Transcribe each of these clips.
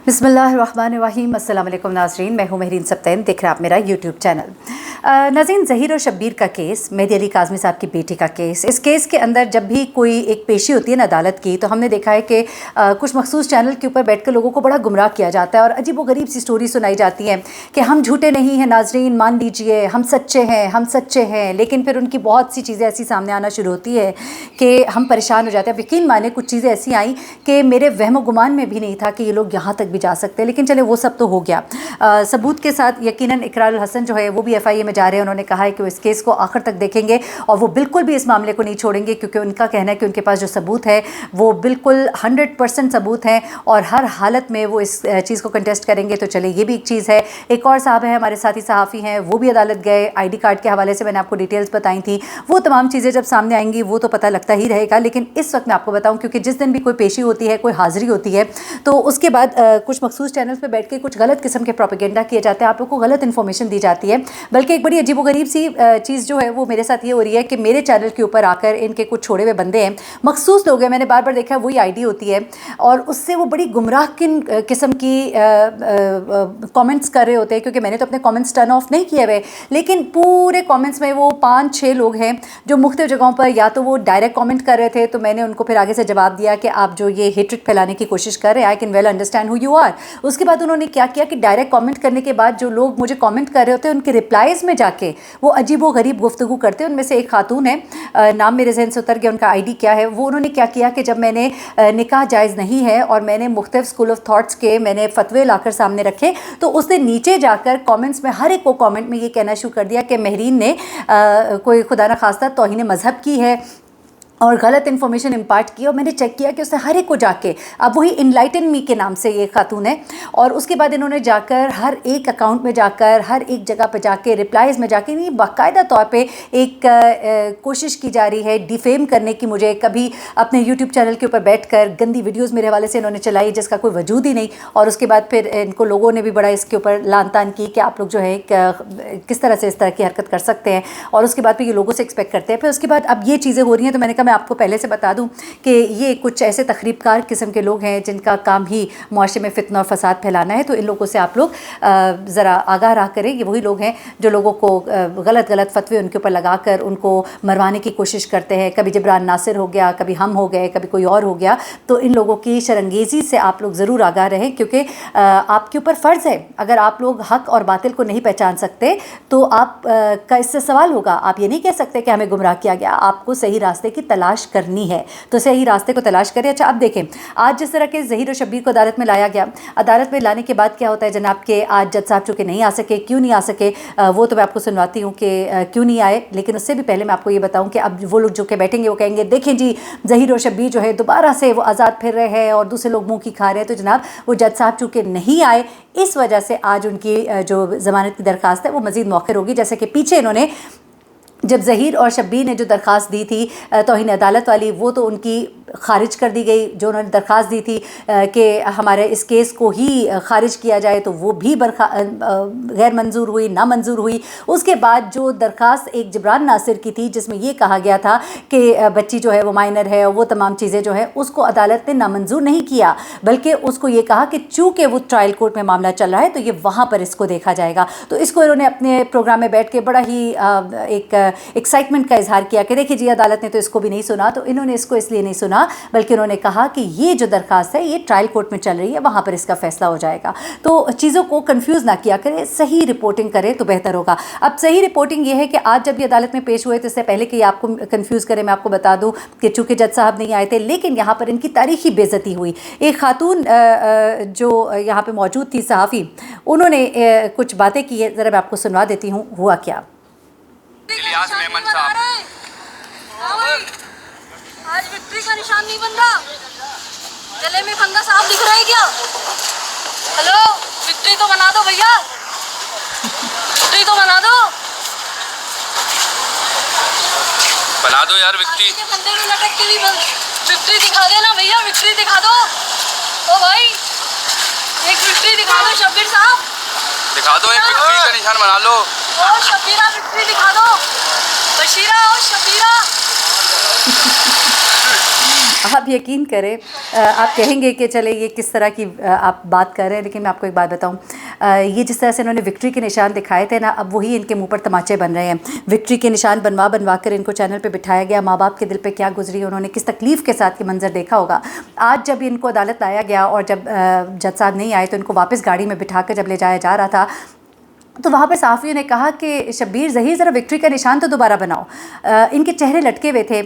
बिस्मिल्लाहिर्रहमानिर्रहीम। अस्सलाम वालेकुम नाज़रीन, मैं हूँ महरीन सब्तैन, देख रहे हैं आप मेरा यूट्यूब चैनल। नाज़रीन, ज़हीर और शब्बीर का केस, मेहदी अली काज़मी साहब की बेटी का केस, इस केस के अंदर जब भी कोई एक पेशी होती है ना अदालत की, तो हमने देखा है कि कुछ मखसूस चैनल के ऊपर बैठ कर लोगों को बड़ा गुमराह किया जाता है और अजीब व गरीब सी स्टोरी सुनाई जाती है कि हम झूठे नहीं हैं नाज़रीन, मान लीजिए हम सच्चे हैं, हम सच्चे हैं। लेकिन फिर उनकी बहुत सी चीज़ें ऐसी सामने आना शुरू होती है कि हम परेशान हो जाते हैं। यकीन माने कुछ चीज़ें ऐसी आई कि मेरे वहम गुमान में भी नहीं था कि ये लोग यहाँ तक भी जा सकते हैं, लेकिन चले वो सब तो हो गया। सबूत के साथ यकीनन इकरारुल हसन जो है वो भी FIA में जा रहे हैं। उन्होंने कहा है कि वो इस केस को आखिर तक देखेंगे और वो बिल्कुल भी इस मामले को नहीं छोड़ेंगे, क्योंकि उनका कहना है कि उनके पास जो सबूत है वो बिल्कुल 100% सबूत हैं और हर हालत में वो इस चीज़ को कंटेस्ट करेंगे। तो चले ये भी एक चीज़ है। एक और साहब है, हमारे साथी सहाफ़ी हैं, वो भी अदालत गए। ID कार्ड के हवाले से मैंने आपको डिटेल्स बताई थी। वो तमाम चीज़ें जब सामने आएंगी वो तो पता लगता ही रहेगा, लेकिन इस वक्त मैं आपको बताऊँ, क्योंकि जिस दिन भी कोई पेशी होती है, कोई हाज़िरी होती है, तो उसके बाद कुछ मखसूस चैनल्स पे बैठ के कुछ गलत किस्म के प्रोपेगेंडा किए जाते हैं, आप लोग को गलत इन्फॉर्मेशन दी जाती है। बल्कि एक बड़ी अजीबोगरीब सी चीज़ जो है वो मेरे साथ ये हो रही है कि मेरे चैनल के ऊपर आकर इनके कुछ छोड़े हुए बंदे हैं, मखसूस लोग हैं, मैंने बार बार देखा वही ID होती है और उससे वो बड़ी गुमराह किन किस्म की कमेंट्स कर रहे होते हैं। क्योंकि मैंने तो अपने कमेंट्स टर्न ऑफ नहीं किए हुए, लेकिन पूरे कमेंट्स में वो 5-6 लोग हैं जो मुख्तलिफ जगहों पर या तो वो डायरेक्ट कमेंट कर रहे थे, तो मैंने उनको फिर आगे से जवाब दिया कि आप जो ये हेट्रेड फैलाने की कोशिश कर रहे हैं, I can well understand who you are. उसके बाद उन्होंने क्या किया कि डायरेक्ट कमेंट करने के बाद जो लोग मुझे कमेंट कर रहे होते हैं उनके रिप्लाइज़ में जाके वो अजीब व गरीब गुफ्तगू करते हैं। उनमें से एक खातून है, नाम मेरे जहन से उतर गया, उनका ID क्या है, वो उन्होंने क्या किया कि जब मैंने निकाह जायज़ नहीं है और मैंने मुख्तलिफ स्कूल ऑफ थॉट्स के मैंने फतवे लाकर सामने रखे, तो उसने नीचे जाकर कमेंट्स में हर एक को कमेंट में ये कहना शुरू कर दिया कि महरीन ने कोई खुदा न खास्ता तौहीन मज़हब की है और गलत इन्फॉर्मेशन इम्पार्ट की। और मैंने चेक किया कि उसने हर एक को जाके, अब वही इनलाइटन मी के नाम से ये खातून है, और उसके बाद इन्होंने जाकर हर एक अकाउंट में जाकर हर एक जगह पे जाके रिप्लाइज़ में जाके नहीं, बाकायदा तौर पे एक कोशिश की जा रही है डिफेम करने की मुझे। कभी अपने YouTube चैनल के ऊपर बैठकर गंदी वीडियोज़ मेरे हवाले से इन्होंने चलाई जिसका कोई वजूद ही नहीं, और उसके बाद फिर इनको लोगों ने भी बड़ा इसके ऊपर लान तान की कि आप लोग जो है किस तरह से इस तरह की हरकत कर सकते हैं, और उसके बाद फिर ये लोगों से एक्सपेक्ट करते हैं। फिर उसके बाद अब ये चीज़ें हो रही हैं, तो मैंने कहा मैं आपको पहले से बता दूं कि ये कुछ ऐसे तखरीबकार किस्म के लोग हैं जिनका काम ही मुआशरे में फितना और फसाद फैलाना है। तो इन लोगों से आप लोग ज़रा आगाह रहा करें। ये वही लोग हैं जो लोगों को गलत गलत फतवे उनके ऊपर लगाकर उनको मरवाने की कोशिश करते हैं। कभी जबरान नासिर हो गया, कभी हम हो गए, कभी कोई और हो गया। तो इन लोगों की शरंगेज़ी से आप लोग ज़रूर आगाह रहें, क्योंकि आपके ऊपर फ़र्ज़ है, अगर आप लोग हक़ और बातिल को नहीं पहचान सकते तो आप का इससे सवाल होगा। आप ये नहीं कह सकते कि हमें गुमराह किया गया, आपको सही रास्ते की तलाश करनी है, तो सही रास्ते को तलाश करें। अच्छा, अब देखें, आज जिस तरह के ज़हीर और शब्बीर को अदालत में लाया गया, अदालत में लाने के बाद क्या होता है जनाब के आज जज साहब चूँकि नहीं आ सके, क्यों नहीं आ सके वो तो मैं आपको सुनवाती हूँ कि क्यों नहीं आए। लेकिन उससे भी पहले मैं आपको ये बताऊँ कि अब वो लोग जो के बैठेंगे वो कहेंगे देखें जी ज़हीर और शब्बीर जो है दोबारा से वो आज़ाद फिर रहे हैं और दूसरे लोग मुँह की खा रहे हैं। तो जनाब वो जज साहब चूँकि नहीं आए, इस वजह से आज उनकी जो ज़मानत की दरख्वास्त है वो मज़ीद मौखर होगी। जैसे कि पीछे इन्होंने जब ज़हीर और शब्बीर ने जो दरख्वास्त दी थी तौहीन अदालत वाली, वो तो उनकी ख़ारिज कर दी गई। जो उन्होंने दरख्वास्त दी थी कि हमारे इस केस को ही ख़ारिज किया जाए, तो वो भी गैर मंजूर हुई, नामंजूर हुई। उसके बाद जो दरख्वास्त एक जबरान नासिर की थी जिसमें ये कहा गया था कि बच्ची जो है वो माइनर है और वो तमाम चीज़ें जो है, उसको अदालत ने नामंजूर नहीं किया, बल्कि उसको ये कहा कि चूँकि वो ट्रायल कोर्ट में मामला चल रहा है तो ये वहाँ पर इसको देखा जाएगा। तो इसको इन्होंने अपने प्रोग्राम में बैठ के बड़ा ही एक एक्साइटमेंट का इजहार किया कि देखिए जी अदालत ने तो इसको भी नहीं सुना। तो इन्होंने इसको इसलिए नहीं सुना, बल्कि उन्होंने कहा कि ये जो दरख्वास्त है ये ट्रायल कोर्ट में चल रही है, वहाँ पर इसका फैसला हो जाएगा। तो चीज़ों को कंफ्यूज ना किया करें, सही रिपोर्टिंग करें तो बेहतर होगा। अब सही रिपोर्टिंग ये है कि आज जब ये अदालत में पेश हुए, तो इससे पहले कि आपको कन्फ्यूज़ करें, मैं आपको बता दूँ कि चूँकि जज साहब नहीं आए थे, लेकिन यहाँ पर इनकी तारीखी बेइज्जती हुई। एक खातून जो यहाँ पर मौजूद थी सहाफ़ी, उन्होंने कुछ बातें की है, ज़रा मैं आपको सुनवा देती हूँ हुआ क्या। इलियास मेमन साहब, आज विक्ट्री का निशान नहीं बन रहा, गले में फंगा साहब दिख रहा है क्या? हेलो, विक्ट्री तो बना दो भैया, विक्ट्री तो बना दो यार, विक्ट्री के फंदे में लटक के भी विक्ट्री दिखा देना भैया, विक्ट्री दिखा दो। ओ भाई एक विक्ट्री दिखा दो शब्बीर साहब, दिखा दो, एक विक्ट्री का निशान बना लो। और शब्बीरा विक्ट्री दिखा दो, बशीरा और शब्बीरा آپ یقین کریں آپ کہیں گے کہ چلے یہ کس طرح کی آپ بات کر رہے ہیں، لیکن میں آپ کو ایک بات بتاؤں، یہ جس طرح سے انہوں نے وکٹری کے نشان دکھائے تھے نا، اب وہی ان کے منہ پر تماچے بن رہے ہیں۔ وکٹری کے نشان بنوا کر ان کو چینل پہ بٹھایا گیا۔ ماں باپ کے دل پہ کیا گزری، انہوں نے کس تکلیف کے ساتھ یہ منظر دیکھا ہوگا۔ آج جب ان کو عدالت لایا گیا اور جب جج صاحب نہیں آئے تو ان کو واپس گاڑی میں بٹھا کر جب لے جایا جا رہا تھا تو وہاں پر صحافیوں نے کہا کہ شبیر ظہیر ذرا وکٹری کا نشان تو دوبارہ بناؤ۔ ان کے چہرے لٹکے ہوئے تھے،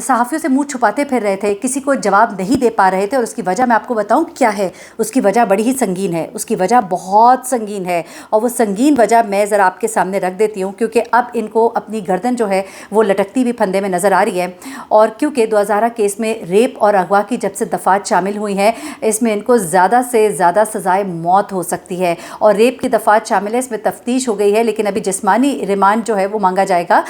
صحافیوں سے منہ چھپاتے پھر رہے تھے، کسی کو جواب نہیں دے پا رہے تھے، اور اس کی وجہ میں آپ کو بتاؤں کیا ہے۔ اس کی وجہ بڑی ہی سنگین ہے، اس کی وجہ بہت سنگین ہے، اور وہ سنگین وجہ میں ذرا آپ کے سامنے رکھ دیتی ہوں، کیونکہ اب ان کو اپنی گردن جو ہے وہ لٹکتی ہوئی پھندے میں نظر آ رہی ہے۔ اور کیونکہ 2011 کیس میں ریپ اور اغوا کی جب سے دفعات شامل ہوئی ہیں، اس میں ان کو زیادہ سے زیادہ سزائے موت ہو سکتی ہے، اور ریپ کی دفعات شامل ہے، اس میں تفتیش ہو گئی ہے، لیکن ابھی جسمانی ریمانڈ جو ہے وہ مانگا جائے گا۔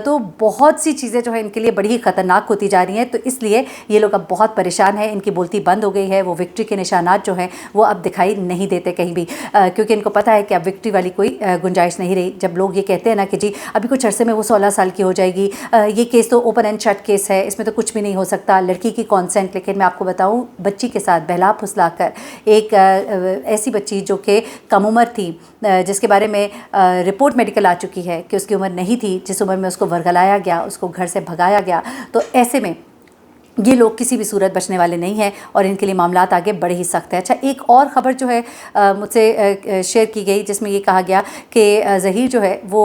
تو بہت سی چیزیں جو ہے ان کے لیے بڑی ہی خطرناک ہوتی جا رہی ہیں، تو اس لیے یہ لوگ اب بہت پریشان ہیں، ان کی بولتی بند ہو گئی ہے، وہ وکٹری کے نشانات جو ہیں وہ اب دکھائی نہیں دیتے کہیں بھی، کیونکہ ان کو پتہ ہے کہ اب وکٹری والی کوئی گنجائش نہیں رہی۔ جب لوگ یہ کہتے ہیں نا کہ جی ابھی کچھ عرصے میں وہ 16 سال کی ہو جائے گی، یہ کیس تو اوپن اینڈ شٹ کیس ہے، اس میں تو کچھ بھی نہیں ہو سکتا، لڑکی کی کانسینٹ، لیکن میں آپ کو بتاؤں بچی کے ساتھ بہلا پھسلا کر ایک ایسی بچی جو کہ کم عمر تھی، جس کے بارے میں رپورٹ میڈیکل آ چکی ہے کہ اس کی عمر نہیں تھی، جس عمر میں اس کو ورگلایا گیا، اس کو گھر سے بھگایا گیا، تو ایسے میں یہ لوگ کسی بھی صورت بچنے والے نہیں ہیں، اور ان کے لیے معاملات آگے بڑے ہی سخت ہیں۔ اچھا، ایک اور خبر جو ہے مجھ سے شیئر کی گئی، جس میں یہ کہا گیا کہ ظہیر جو ہے وہ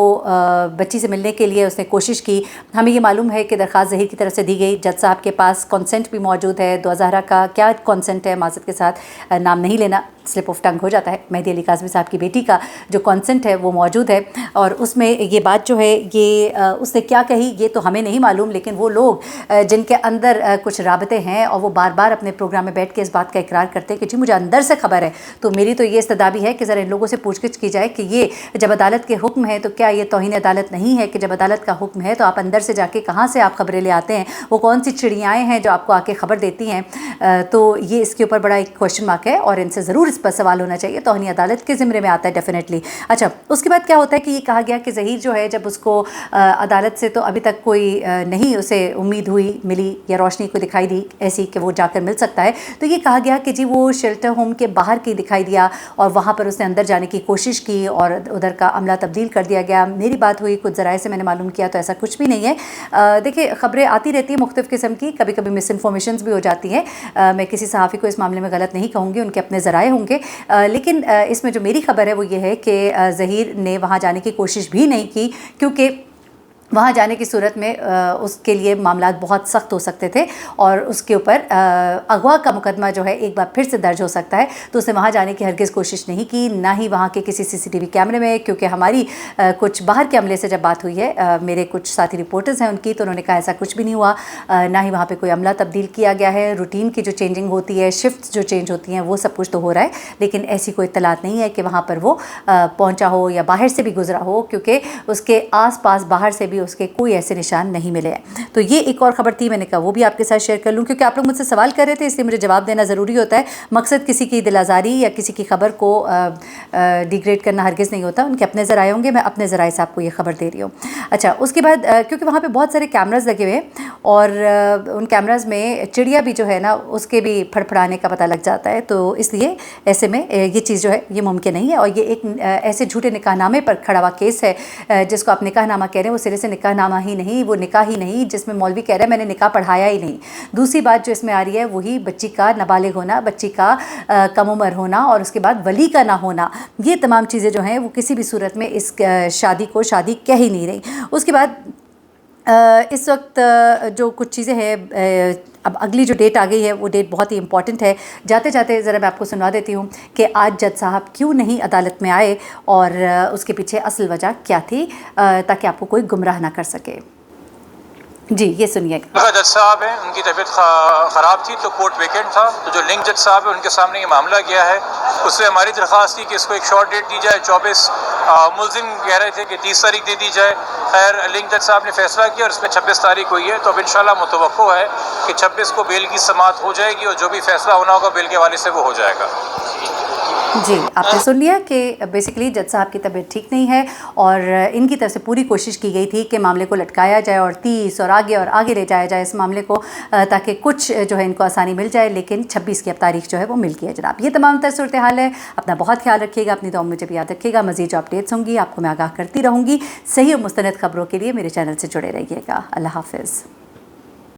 بچی سے ملنے کے لیے اس نے کوشش کی۔ ہمیں یہ معلوم ہے کہ درخواست ظہیر کی طرف سے دی گئی، جج صاحب کے پاس کنسنٹ بھی موجود ہے۔ 2011 کا کیا کنسنٹ ہے، معذرت کے ساتھ نام نہیں لینا، سلپ آف ٹنگ ہو جاتا ہے، مہدی علی کاظمی صاحب کی بیٹی کا جو کنسنٹ ہے وہ موجود ہے، اور اس میں یہ بات جو ہے یہ اس نے کیا کہی یہ تو ہمیں نہیں معلوم، لیکن وہ لوگ جن کے اندر کچھ رابطے ہیں اور وہ بار بار اپنے پروگرام میں بیٹھ کے اس بات کا اقرار کرتے ہیں کہ جی مجھے اندر سے خبر ہے، تو میری تو یہ استدعا بھی ہے کہ ذرا ان لوگوں سے پوچھ گچھ کی جائے کہ یہ جب عدالت کے حکم ہے تو کیا یہ توہین عدالت نہیں ہے کہ جب عدالت کا حکم ہے تو آپ اندر سے جا کے کہاں سے آپ خبریں لے آتے ہیں، وہ کون سی چڑیائیں ہیں جو آپ کو آ کے خبر دیتی ہیں؟ تو یہ اس کے اوپر بڑا ایک کوشچن مارک ہے، اور ان سے ضرور اس پر سوال ہونا چاہیے۔ توہین عدالت کے زمرے میں آتا ہے ڈیفینیٹلی۔ اچھا، اس کے بعد کیا ہوتا ہے کہ یہ کہا گیا کہ ظہیر جو ہے جب اس کو عدالت سے تو ابھی تک کوئی نہیں اسے امید ہوئی، ملی یا روشنی کو دکھائی دی ایسی کہ وہ جا کر مل سکتا ہے، تو یہ کہا گیا کہ جی وہ شیلٹر ہوم کے باہر کی دکھائی دیا، اور وہاں پر اس نے اندر جانے کی کوشش کی اور ادھر کا عملہ تبدیل کر دیا گیا۔ میری بات ہوئی کچھ ذرائع سے میں نے معلوم کیا تو ایسا کچھ بھی نہیں ہے۔ دیکھیں، خبریں آتی رہتی ہیں مختلف قسم کی، کبھی کبھی مس انفارمیشنز بھی ہو جاتی ہیں، میں کسی صحافی کو اس معاملے میں غلط نہیں کہوں گی، ان کے اپنے ذرائع ہوں گے، لیکن اس میں جو میری خبر ہے وہ یہ ہے کہ ظہیر نے وہاں جانے کی کوشش بھی نہیں کی، کیونکہ وہاں جانے کی صورت میں اس کے لیے معاملات بہت سخت ہو سکتے تھے، اور اس کے اوپر اغوا کا مقدمہ جو ہے ایک بار پھر سے درج ہو سکتا ہے، تو اس نے وہاں جانے کی ہرگز کوشش نہیں کی، نہ ہی وہاں کے کسی CCTV کیمرے میں، کیونکہ ہماری کچھ باہر کے عملے سے جب بات ہوئی ہے، میرے کچھ ساتھی رپورٹرز ہیں ان کی، تو انہوں نے کہا ایسا کچھ بھی نہیں ہوا، نہ ہی وہاں پہ کوئی عملہ تبدیل کیا گیا ہے، روٹین کی جو چینجنگ ہوتی ہے، شفٹ جو چینج ہوتی ہیں، وہ سب کچھ تو ہو رہا ہے، لیکن ایسی کوئی اطلاعات نہیں ہے کہ وہاں پر وہ پہنچا ہو یا باہر سے بھی گزرا ہو، کیونکہ اس کے آس پاس باہر سے بھی اس کے کوئی ایسے نشان نہیں ملے ہیں۔ تو یہ ایک اور خبر تھی، میں نے کہا وہ بھی آپ کے ساتھ شیئر کر لوں، کیونکہ آپ لوگ مجھ سے سوال کر رہے تھے، اس لیے مجھے جواب دینا ضروری ہوتا ہے۔ مقصد کسی کی دل آزاری یا کسی کی خبر کو ڈیگریڈ کرنا ہرگز نہیں ہوتا، ان کے اپنے ذرائع ہوں گے، میں اپنے ذرائع سے آپ کو یہ خبر دے رہی ہوں۔ اچھا، اس کے بعد کیونکہ وہاں پہ بہت سارے کیمراز لگے ہوئے ہیں، اور ان کیمراز میں چڑیا بھی جو ہے نا اس کے بھی پھڑپھڑانے کا پتہ لگ جاتا ہے، تو اس لیے ایسے میں یہ چیز جو ہے یہ ممکن نہیں ہے، اور یہ ایک ایسے جھوٹے نکاح نامے پر کھڑا ہوا کیس ہے جس کو آپ نکاح نامہ کہہ رہے ہیں، وہ سرے سے نکاح نامہ ہی نہیں، وہ نکاح ہی نہیں، جس میں مولوی کہہ رہا ہے میں نے نکاح پڑھایا ہی نہیں۔ دوسری بات جو اس میں آ رہی ہے وہی بچی کا نابالغ ہونا، بچی کا کم عمر ہونا، اور اس کے بعد ولی کا نہ ہونا، یہ تمام چیزیں جو ہیں وہ کسی بھی صورت میں اس شادی کو شادی کہہ ہی نہیں رہی۔ اس کے بعد اس وقت جو کچھ چیزیں ہیں، اب اگلی جو ڈیٹ آ گئی ہے وہ ڈیٹ بہت ہی امپورٹنٹ ہے۔ جاتے جاتے ذرا میں آپ کو سنوا دیتی ہوں کہ آج جج صاحب کیوں نہیں عدالت میں آئے، اور اس کے پیچھے اصل وجہ کیا تھی، تاکہ آپ کو کوئی گمراہ نہ کر سکے۔ جی یہ سنیے گا۔ جج صاحب ہیں، ان کی طبیعت خراب تھی تو کورٹ ویکینٹ تھا، تو جو لنک جج صاحب ہیں ان کے سامنے یہ معاملہ گیا ہے، اس سے ہماری درخواست تھی کہ اس کو ایک شارٹ ڈیٹ دی جائے، 24 ملزم کہہ رہے تھے کہ 30 تاریخ دے دی جائے، خیر لنک جج صاحب نے فیصلہ کیا اور اس میں 26 تاریخ ہوئی ہے، تو اب انشاءاللہ متوقع ہے کہ 26 کو بیل کی سماعت ہو جائے گی، اور جو بھی فیصلہ ہونا ہوگا بیل کے حوالے سے وہ ہو جائے گا۔ जी, आपने सुन लिया कि बेसिकली जज साहब की तबीयत ठीक नहीं है और इनकी तरफ से पूरी कोशिश की गई थी कि मामले को लटकाया जाए और 30 और आगे ले जाया जाए इस मामले को, ताकि कुछ जो है इनको आसानी मिल जाए, लेकिन 26 की अब तारीख जो है वो मिल गई है जनाब। ये तमाम तर सूरत हाल है। अपना बहुत ख्याल रखिएगा, अपनी दुआ मुझे भी याद रखिएगा। मज़ीद जो अपडेट्स होंगी आपको मैं आगाह करती रहूँगी। सही और मुस्तनद खबरों के लिए मेरे चैनल से जुड़े रहिएगा। अल्लाह हाफ़िज़।